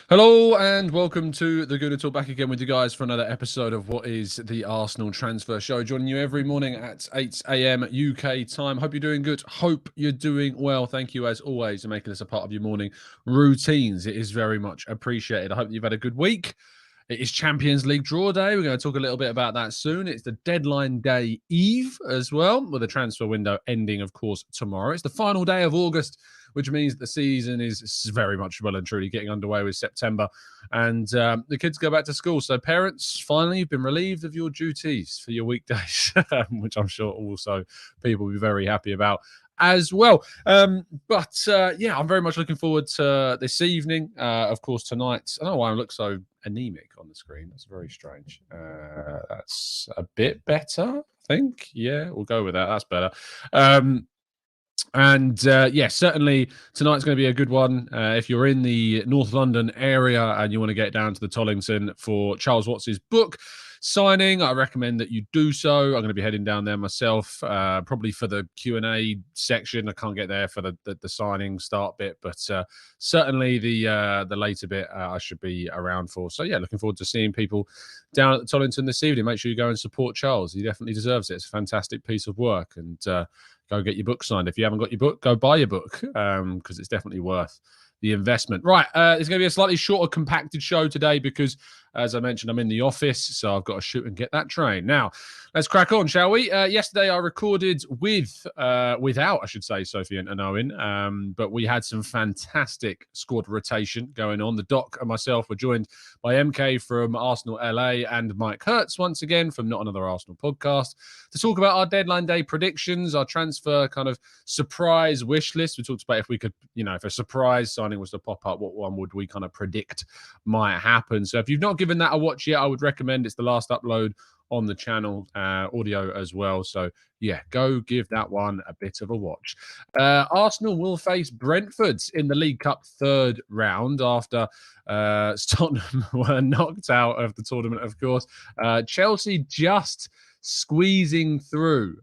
Hello and welcome to the Gooner Talk, back again with you guys for another episode of what is the Arsenal Transfer Show. Joining you every morning at 8 a.m. UK time. Hope you're doing good. Hope you're doing well. Thank you as always for making this a part of your morning routines. It is very much appreciated. I hope you've had a good week. It is Champions League draw day. We're going to talk a little bit about that soon. It's the deadline day eve as well, with the transfer window ending, of course, tomorrow. It's the final day of August, which means the season is very much well and truly getting underway with September. And the kids go back to school. So parents, finally, you've been relieved of your duties for your weekdays, which I'm sure also people will be very happy about as well. But I'm very much looking forward to this evening. Of course, tonight. I don't know why I look so anemic on the screen. That's very strange. That's a bit better, I think. Yeah, we'll go with that. That's better. Certainly tonight's going to be a good one. If you're in the North London area and you want to get down to the Tollington for Charles Watts' book signing, I recommend that you do so. I'm going to be heading down there myself, probably for the Q&A section. I can't get there for the signing start bit, but certainly the later bit I should be around for. So yeah, looking forward to seeing people down at the Tollington this evening. Make sure you go and support Charles. He definitely deserves it. It's a fantastic piece of work, and go get your book signed. If you haven't got your book, go buy your book, because it's definitely worth the investment. Right, it's going to be a slightly shorter, compacted show today because, as I mentioned, I'm in the office, so I've got to shoot and get that train. Now, let's crack on, shall we? Yesterday, I recorded without, I should say, Sophie and Owen, but we had some fantastic squad rotation going on. The Doc and myself were joined by MK from Arsenal LA and Mike Hertz, once again, from Not Another Arsenal podcast, to talk about our deadline day predictions, our transfer kind of surprise wish list. We talked about if we could, if a surprise signing was to pop up, what one would we kind of predict might happen. So if you've not given that a watch yet, I would recommend. It's the last upload on the channel, audio as well. So yeah, go give that one a bit of a watch. Arsenal will face Brentford in the League Cup third round after Tottenham were knocked out of the tournament, of course. Chelsea just squeezing through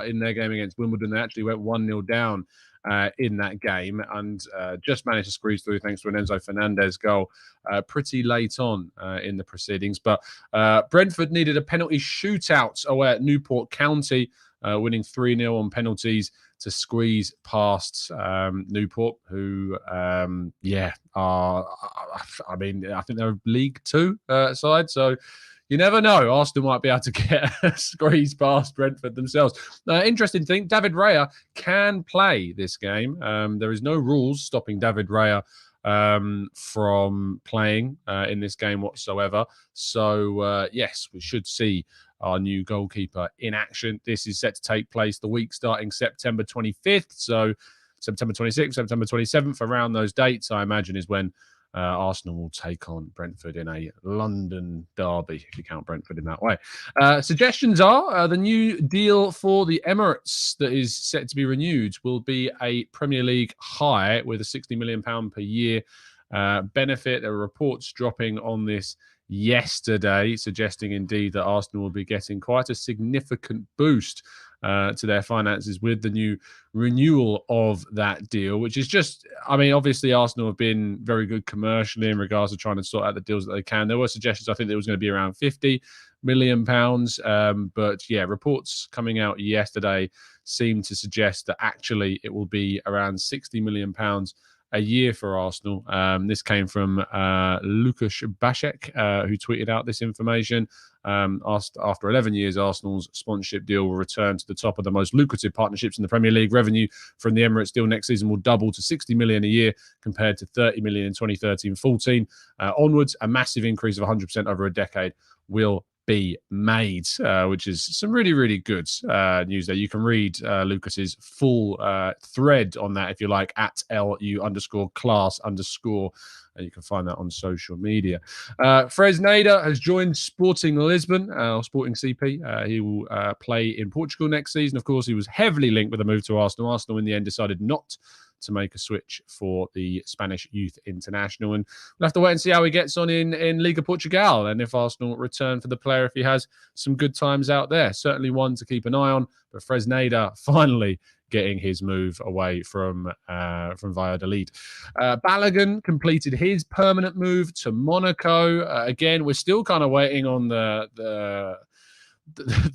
in their game against Wimbledon. They actually went 1-0 down in that game and just managed to squeeze through thanks to an Enzo Fernandez goal pretty late on in the proceedings. But Brentford needed a penalty shootout away at Newport County, winning 3-0 on penalties to squeeze past Newport, who, I think they're a League Two side, so you never know. Arsenal might be able to get a squeeze past Brentford themselves. Interesting thing, David Raya can play this game. There is no rules stopping David Raya from playing in this game whatsoever. So, yes, we should see our new goalkeeper in action. This is set to take place the week starting September 25th. So September 26th, September 27th, around those dates, I imagine, is when Arsenal will take on Brentford in a London derby, if you count Brentford in that way. Suggestions are the new deal for the Emirates that is set to be renewed will be a Premier League high with a £60 million per year benefit. There were reports dropping on this yesterday, suggesting indeed that Arsenal will be getting quite a significant boost to their finances with the new renewal of that deal, which is just, obviously Arsenal have been very good commercially in regards to trying to sort out the deals that they can. There were suggestions, I think it was going to be around £50 million. But yeah, reports coming out yesterday seem to suggest that actually it will be around £60 million a year for Arsenal. This came from Lukasz Baszek, who tweeted out this information. After 11 years, Arsenal's sponsorship deal will return to the top of the most lucrative partnerships in the Premier League. Revenue from the Emirates deal next season will double to £60 million a year compared to £30 million in 2013-14. Onwards, a massive increase of 100% over a decade will be made, which is some really, really good news there. You can read Lucas's full thread on that, if you like, at LU_class_. You can find that on social media. Fresneda has joined Sporting Lisbon, or Sporting CP. He will play in Portugal next season. Of course, he was heavily linked with a move to Arsenal. Arsenal, in the end, decided not to make a switch for the Spanish youth international. And we'll have to wait and see how he gets on in Liga Portugal and if Arsenal return for the player, if he has some good times out there. Certainly one to keep an eye on. But Fresneda finally getting his move away from Valladolid. Balogun completed his permanent move to Monaco. Again, we're still kind of waiting on the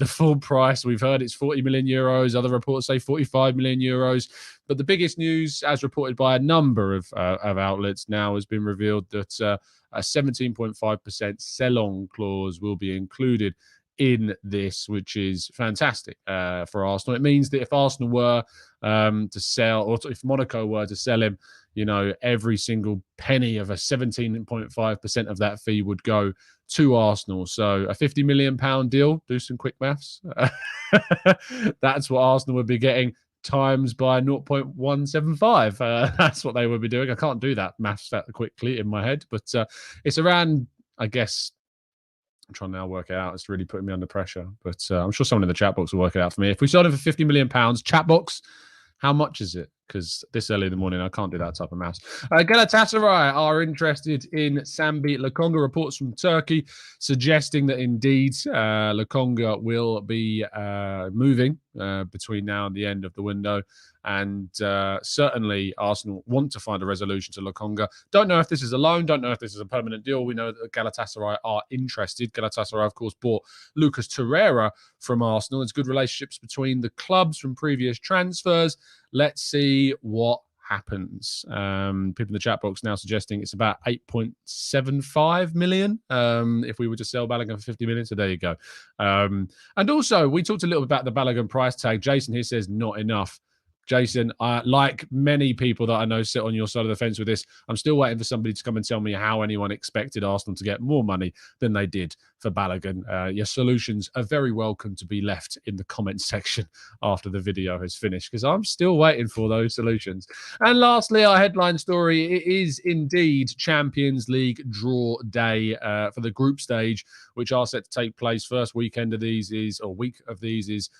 full price. We've heard it's 40 million euros. Other reports say 45 million euros. But the biggest news, as reported by a number of outlets now, has been revealed that a 17.5% sell-on clause will be included in this, which is fantastic for Arsenal. It means that if Arsenal were to sell, or if Monaco were to sell him, every single penny of a 17.5% of that fee would go to Arsenal. So a £50 million deal, do some quick maths. That's what Arsenal would be getting times by 0.175. That's what they would be doing. I can't do that maths that quickly in my head, but it's around, I guess, I'm trying to now work it out. It's really putting me under pressure, but I'm sure someone in the chat box will work it out for me. If we sold him for £50 million, chat box, how much is it? Because this early in the morning, I can't do that type of maths. Galatasaray are interested in Sambi Lokonga. Reports from Turkey suggesting that indeed Lokonga will be moving between now and the end of the window. And certainly Arsenal want to find a resolution to Lokonga. Don't know if this is a loan. Don't know if this is a permanent deal. We know that Galatasaray are interested. Galatasaray, of course, bought Lucas Torreira from Arsenal. There's good relationships between the clubs from previous transfers. Let's see what happens. People in the chat box now suggesting it's about 8.75 million if we were to sell Balogun for 50 million. So there you go. And also, we talked a little bit about the Balogun price tag. Jason here says not enough. Jason, like many people that I know sit on your side of the fence with this, I'm still waiting for somebody to come and tell me how anyone expected Arsenal to get more money than they did for Balogun. Your solutions are very welcome to be left in the comment section after the video has finished, because I'm still waiting for those solutions. And lastly, our headline story, it is indeed Champions League draw day for the group stage, which are set to take place. First weekend of these is, or week of these is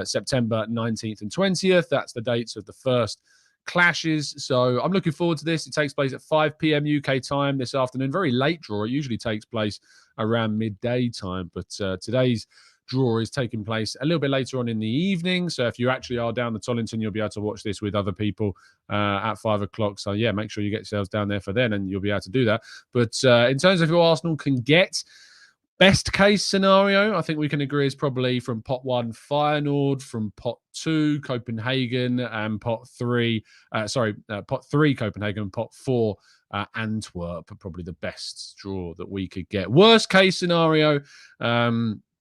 September 19th and 20th. That's the dates of the first clashes. So I'm looking forward to this. It takes place at 5 p.m. UK time this afternoon. Very late draw. It usually takes place around midday time, but today's draw is taking place a little bit later on in the evening. So if you actually are down the Tollington, you'll be able to watch this with other people at 5 o'clock. So yeah, make sure you get yourselves down there for then, and you'll be able to do that. But in terms of who Arsenal can get, best case scenario, I think we can agree, is probably from pot 1, Feyenoord, from pot 2, Copenhagen, and pot 3, Copenhagen, pot 4, Antwerp, are probably the best draw that we could get. Worst case scenario,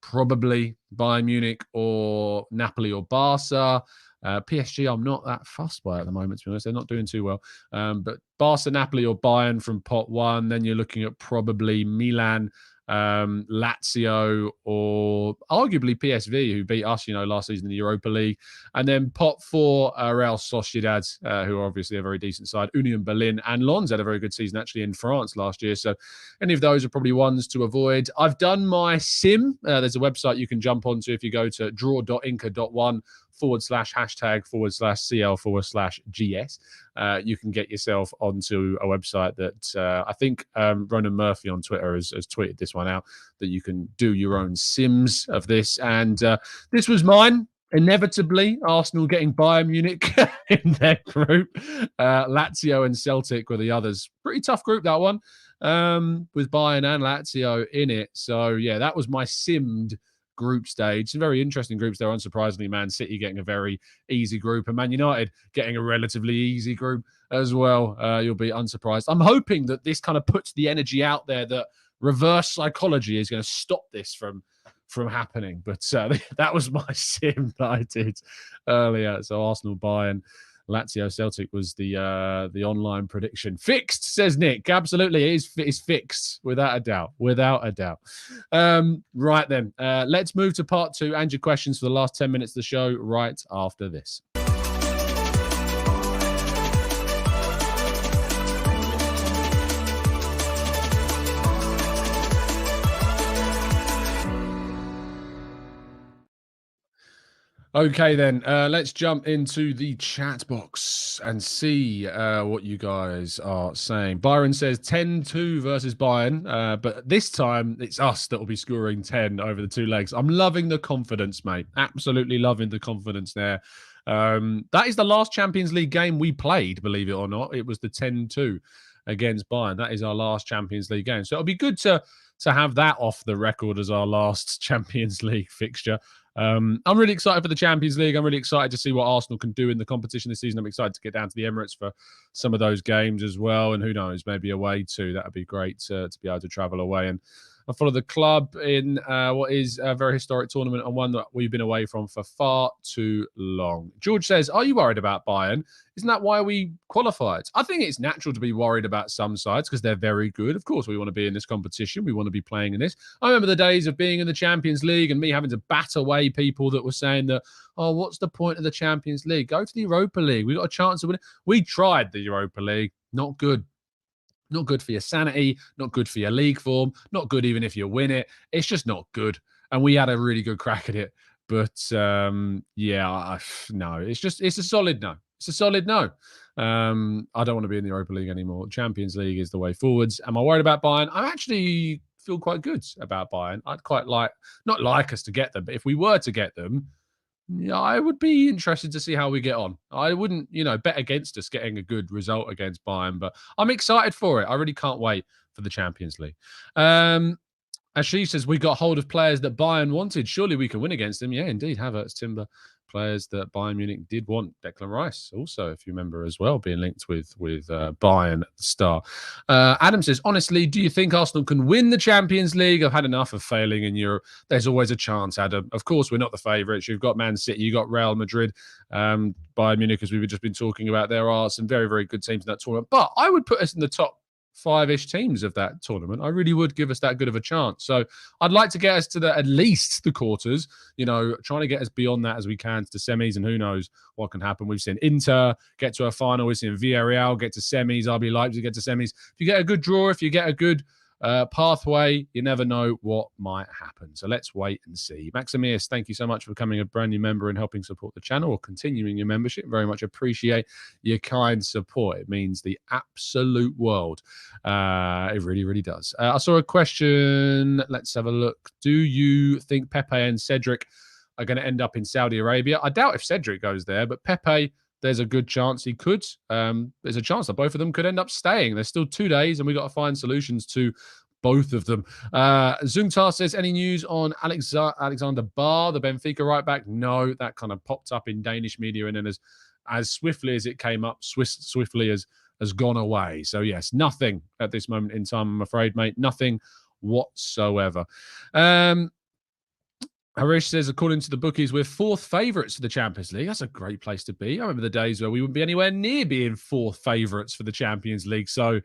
probably Bayern Munich or Napoli or Barca. PSG, I'm not that fussed by at the moment, to be honest. They're not doing too well. But Barca, Napoli or Bayern from pot 1. Then you're looking at probably Milan, Lazio, or arguably PSV, who beat us, last season in the Europa League. And then pot 4, Real Sociedad, who are obviously a very decent side. Union Berlin, and Lens had a very good season actually in France last year. So any of those are probably ones to avoid. I've done my sim. There's a website you can jump onto if you go to draw.inca.1 /#CL/GS. You can get yourself onto a website that I think Ronan Murphy on Twitter has tweeted this one out, that you can do your own sims of this. And this was mine. Inevitably, Arsenal getting Bayern Munich in their group. Lazio and Celtic were the others. Pretty tough group, that one, with Bayern and Lazio in it. So, yeah, that was my simmed group stage. Some very interesting groups there. Unsurprisingly, Man City getting a very easy group, and Man United getting a relatively easy group as well. You'll be unsurprised. I'm hoping that this kind of puts the energy out there that reverse psychology is going to stop this from happening. But that was my sim that I did earlier. So Arsenal, Bayern, Lazio, Celtic was the online prediction. Fixed, says Nick. Absolutely, it is fixed, without a doubt. Without a doubt. Right then, let's move to part 2 and your questions for the last 10 minutes of the show right after this. Okay, then, let's jump into the chat box and see what you guys are saying. Byron says 10-2 versus Bayern, but this time it's us that will be scoring 10 over the 2 legs. I'm loving the confidence, mate. Absolutely loving the confidence there. That is the last Champions League game we played, believe it or not. It was the 10-2 against Bayern. That is our last Champions League game. So it'll be good to have that off the record as our last Champions League fixture. I'm really excited for the Champions League. I'm really excited to see what Arsenal can do in the competition this season. I'm excited to get down to the Emirates for some of those games as well. And who knows, maybe away too. That would be great to be able to travel away and follow the club in what is a very historic tournament and one that we've been away from for far too long. George says, are you worried about Bayern? Isn't that why we qualified? I think it's natural to be worried about some sides because they're very good. Of course, we want to be in this competition. We want to be playing in this. I remember the days of being in the Champions League and me having to bat away people that were saying that, oh, what's the point of the Champions League? Go to the Europa League. We got a chance to win it. We tried the Europa League. Not good. Not good for your sanity, not good for your league form, not good even if you win it. It's just not good. And we had a really good crack at it. But no, it's a solid no. It's a solid no. I don't want to be in the Europa League anymore. Champions League is the way forwards. Am I worried about Bayern? I actually feel quite good about Bayern. I'd quite not like us to get them, but if we were to get them, yeah, I would be interested to see how we get on. I wouldn't, bet against us getting a good result against Bayern, but I'm excited for it. I really can't wait for the Champions League. As she says, we got hold of players that Bayern wanted. Surely we can win against them. Yeah, indeed. Havertz, Timber, players that Bayern Munich did want. Declan Rice, also, if you remember as well, being linked with Bayern at the start. Adam says, honestly, do you think Arsenal can win the Champions League? I've had enough of failing in Europe. There's always a chance, Adam. Of course, we're not the favourites. You've got Man City, you've got Real Madrid, Bayern Munich, as we've just been talking about. There are some very, very good teams in that tournament. But I would put us in the top 5-ish teams of that tournament. I really would give us that good of a chance. So I'd like to get us to at least the quarters, trying to get us beyond that as we can to the semis, and who knows what can happen. We've seen Inter get to a final. We've seen Villarreal get to semis. RB Leipzig get to semis. If you get a good draw, if you get a good pathway, you never know what might happen. So let's wait and see. Maximius, thank you so much for becoming a brand new member and helping support the channel or continuing your membership. Very much appreciate your kind support. It means the absolute world. It really, really does. I saw a question. Let's have a look. Do you think Pepe and Cedric are going to end up in Saudi Arabia? I doubt if Cedric goes there, but Pepe, there's a good chance he could. There's a chance that both of them could end up staying. There's still 2 days, and we've got to find solutions to both of them. Zungtar says, any news on Alexander Barr, the Benfica right back? No, that kind of popped up in Danish media, and then as swiftly as it came up, swiftly has gone away. So yes, nothing at this moment in time, I'm afraid, mate. Nothing whatsoever. Harish says, according to the bookies, we're 4th favourites for the Champions League. That's a great place to be. I remember the days where we wouldn't be anywhere near being 4th favourites for the Champions League. So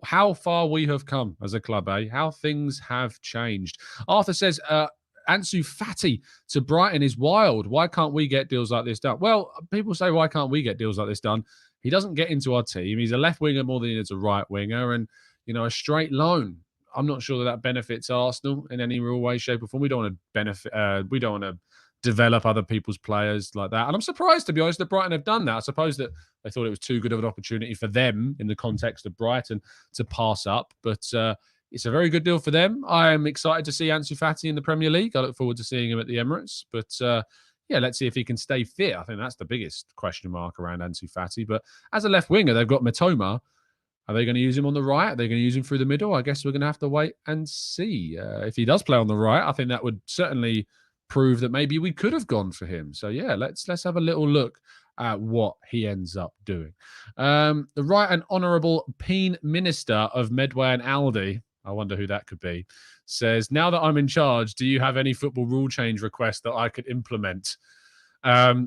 how far we have come as a club, eh? How things have changed. Arthur says, Ansu Fati to Brighton is wild. Why can't we get deals like this done? Well, people say, why can't we get deals like this done? He doesn't get into our team. He's a left winger more than he is a right winger. And, a straight loan. I'm not sure that benefits Arsenal in any real way, shape, or form. We don't want to benefit. We don't want to develop other people's players like that. And I'm surprised, to be honest, that Brighton have done that. I suppose that they thought it was too good of an opportunity for them in the context of Brighton to pass up. But it's a very good deal for them. I am excited to see Ansu Fati in the Premier League. I look forward to seeing him at the Emirates. But let's see if he can stay fit. I think that's the biggest question mark around Ansu Fati. But as a left winger, they've got Mitoma. Are they going to use him on the right? Are they going to use him through the middle? I guess we're going to have to wait and see. If he does play on the right, I think that would certainly prove that maybe we could have gone for him. So, yeah, let's have a little look at what he ends up doing. The Right and Honourable Peen Minister of Medway and Aldi, I wonder who that could be, says, now that I'm in charge, do you have any football rule change requests that I could implement?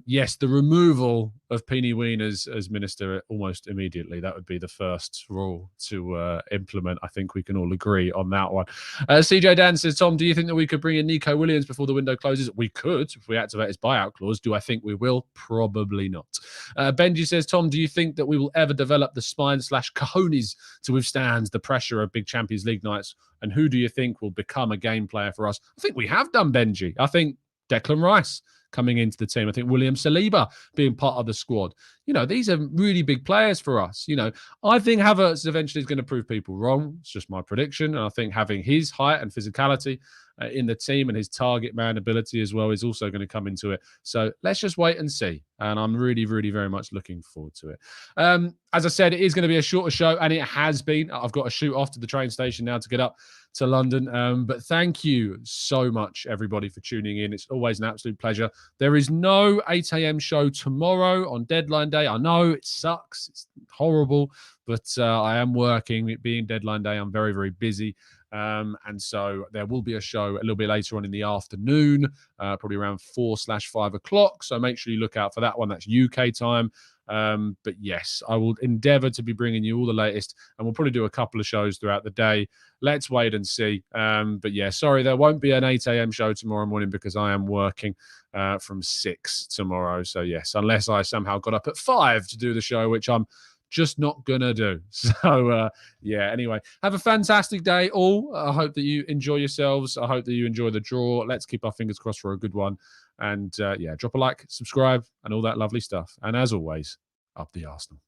Yes, the removal of Peenie Wieners as minister almost immediately. That would be the first rule to implement. I think we can all agree on that one. CJ Dan says, Tom, do you think that we could bring in Nico Williams before the window closes? We could, if we activate his buyout clause. Do I think we will? Probably not. Benji says, Tom, do you think that we will ever develop the spine/cojones to withstand the pressure of big Champions League nights? And who do you think will become a game player for us? I think we have done, Benji. I think Declan Rice coming into the team. I think William Saliba being part of the squad. These are really big players for us. I think Havertz eventually is going to prove people wrong. It's just my prediction. And I think having his height and physicality in the team and his target man ability as well is also going to come into it. So let's just wait and see. And I'm really, really very much looking forward to it. As I said, it is going to be a shorter show, and it has been. I've got to shoot off to the train station now to get up to London. But thank you so much, everybody, for tuning in. It's always an absolute pleasure. There is no 8 a.m. show tomorrow on deadline day. I know it sucks. It's horrible, but I am working. It being deadline day, I'm very, very busy. And so there will be a show a little bit later on in the afternoon, probably around 4/5 o'clock. So make sure you look out for that one. That's UK time. But yes, I will endeavor to be bringing you all the latest, and we'll probably do a couple of shows throughout the day. Let's wait and see. But yeah, sorry, there won't be an 8 a.m. show tomorrow morning because I am working from 6 tomorrow. So yes, unless I somehow got up at 5 to do the show, which I'm just not gonna do. So yeah, anyway, have a fantastic day all. I hope that you enjoy yourselves. I hope that you enjoy the draw. Let's keep our fingers crossed for a good one. And yeah, drop a like, subscribe, and all that lovely stuff. And as always, up the Arsenal.